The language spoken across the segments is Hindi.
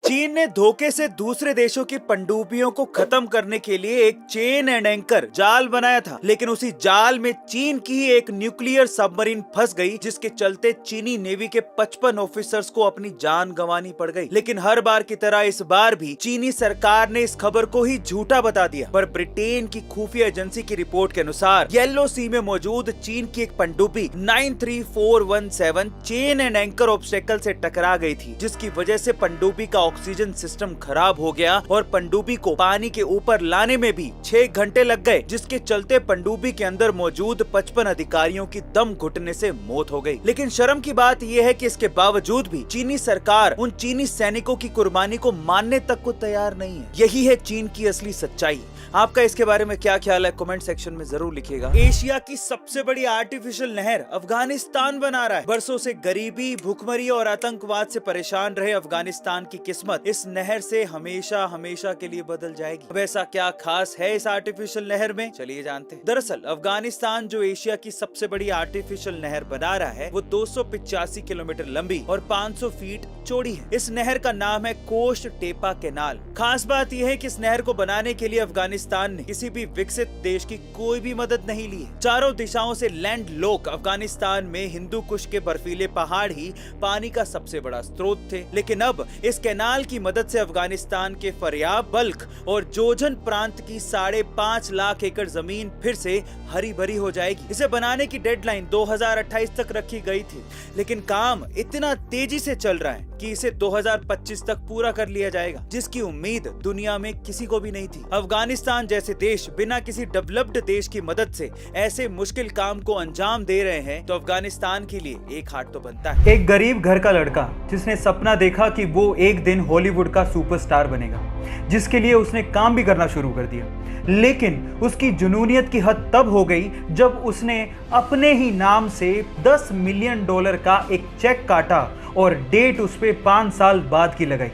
चीन ने धोखे से दूसरे देशों की पनडुब्बियों को खत्म करने के लिए एक चेन एंड एंकर जाल बनाया था, लेकिन उसी जाल में चीन की ही एक न्यूक्लियर सबमरीन फंस गई, जिसके चलते चीनी नेवी के 55 ऑफिसर्स को अपनी जान गंवानी पड़ गई। लेकिन हर बार की तरह इस बार भी चीनी सरकार ने इस खबर को ही झूठा बता दिया। पर ब्रिटेन की खुफिया एजेंसी की रिपोर्ट के अनुसार येलो सी में मौजूद चीन की एक पनडुब्बी 93417 चेन एंड एंकर ऑब्स्टेकल से टकरा गई थी, जिसकी वजह से पनडुब्बी का ऑक्सीजन सिस्टम खराब हो गया और पनडुब्बी को पानी के ऊपर लाने में भी 6 घंटे लग गए, जिसके चलते पनडुब्बी के अंदर मौजूद 55 अधिकारियों की दम घुटने से मौत हो गई। लेकिन शर्म की बात यह है कि इसके बावजूद भी चीनी सरकार उन चीनी सैनिकों की कुर्बानी को मानने तक को तैयार नहीं है। यही है चीन की असली सच्चाई। आपका इसके बारे में क्या ख्याल है, कमेंट सेक्शन में जरूर लिखिएगा। एशिया की सबसे बड़ी आर्टिफिशियल नहर अफगानिस्तान बना रहा है। बरसों से गरीबी, भूखमरी और आतंकवाद से परेशान रहे अफगानिस्तान की किस्मत इस नहर से हमेशा हमेशा के लिए बदल जाएगी। अब ऐसा क्या खास है इस आर्टिफिशियल नहर में, चलिए जानते हैं। दरअसल अफगानिस्तान जो एशिया की सबसे बड़ी आर्टिफिशियल नहर बना रहा है, वो 285 किलोमीटर लंबी और 500 फीट चौड़ी है। इस नहर का नाम है कोस्ट टेपा कैनाल। खास बात यह है कि इस नहर को बनाने के लिए अफगानिस्तान ने किसी भी विकसित देश की कोई भी मदद नहीं ली है। चारों दिशाओं से लैंड लॉक अफगानिस्तान में हिंदू कुश के बर्फीले पहाड़ ही पानी का सबसे बड़ा स्रोत थे। लेकिन अब इस कैनाल की मदद से अफगानिस्तान के फरियाब, बल्ख और जोजन प्रांत की 5.5 लाख एकड़ जमीन फिर से हरी भरी हो जाएगी। इसे बनाने की डेडलाइन 2028 तक रखी गई थी, लेकिन काम इतना तेजी से चल रहा है कि इसे 2025 तक पूरा कर लिया जाएगा, जिसकी उम्मीद दुनिया में किसी को भी नहीं थी। अफगानिस्तान जैसे देश बिना किसी डेवलप्ड देश की मदद से ऐसे मुश्किल काम को अंजाम दे रहे हैं, तो अफगानिस्तान के लिए एक हाथ तो बनता है। एक गरीब घर का लड़का जिसने सपना देखा कि वो एक दिन हॉलीवुड का सुपरस्टार बनेगा, जिसके लिए उसने काम भी करना शुरू कर दिया। लेकिन उसकी जुनूनियत की हद तब हो गई जब उसने अपने ही नाम से $10 मिलियन का एक चेक काटा और डेट उस पे 5 साल बाद की लगाई।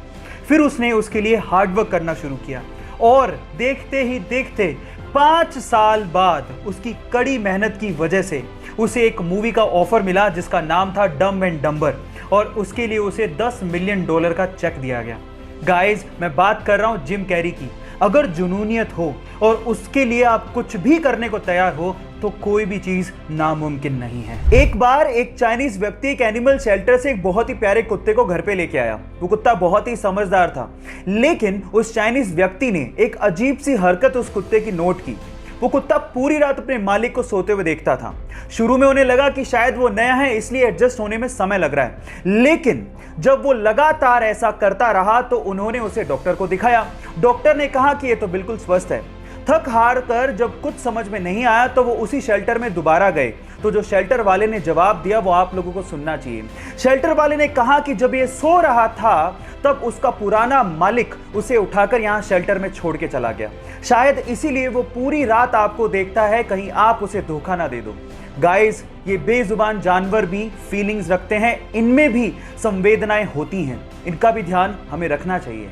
फिर उसने उसके लिए हार्डवर्क करना शुरू किया और देखते ही देखते 5 साल बाद उसकी कड़ी मेहनत की वजह से उसे एक मूवी का ऑफर मिला, जिसका नाम था डम एंड डम्बर, और उसके लिए उसे $10 मिलियन का चेक दिया गया। गाइज, मैं बात कर रहा हूं जिम कैरी की। अगर जुनूनियत हो और उसके लिए आप कुछ भी करने को तैयार हो, तो कोई भी चीज नामुमकिन नहीं है। एक बार एक चाइनीज व्यक्ति एक एनिमल शेल्टर से एक बहुत ही प्यारे कुत्ते को घर पे लेके आया। वो कुत्ता बहुत ही समझदार था, लेकिन उस चाइनीज व्यक्ति ने एक अजीब सी हरकत उस कुत्ते की नोट की। वो कुत्ता पूरी रात अपने मालिक को सोते हुए देखता था। शुरू में उन्हें लगा कि शायद वो नया है, इसलिए एडजस्ट होने में समय लग रहा है, लेकिन जब वो लगातार ऐसा करता रहा तो उन्होंने उसे डॉक्टर को दिखाया। डॉक्टर ने कहा कि ये तो बिल्कुल स्वस्थ है। थक हार कर जब कुछ समझ में नहीं आया तो वो उसी शेल्टर में दोबारा गए। तो जो शेल्टर वाले ने जवाब दिया वो आप लोगों को सुनना चाहिए। शेल्टर वाले ने कहा कि जब ये सो रहा था तब उसका पुराना मालिक उसे उठाकर यहाँ शेल्टर में छोड़ के चला गया। शायद इसीलिए वो पूरी रात आपको देखता है, कहीं आप उसे धोखा ना दे दो। गाइस, ये बेजुबान जानवर भी फीलिंग्स रखते हैं, इनमें भी संवेदनाएं होती हैं। इनका भी ध्यान हमें रखना चाहिए।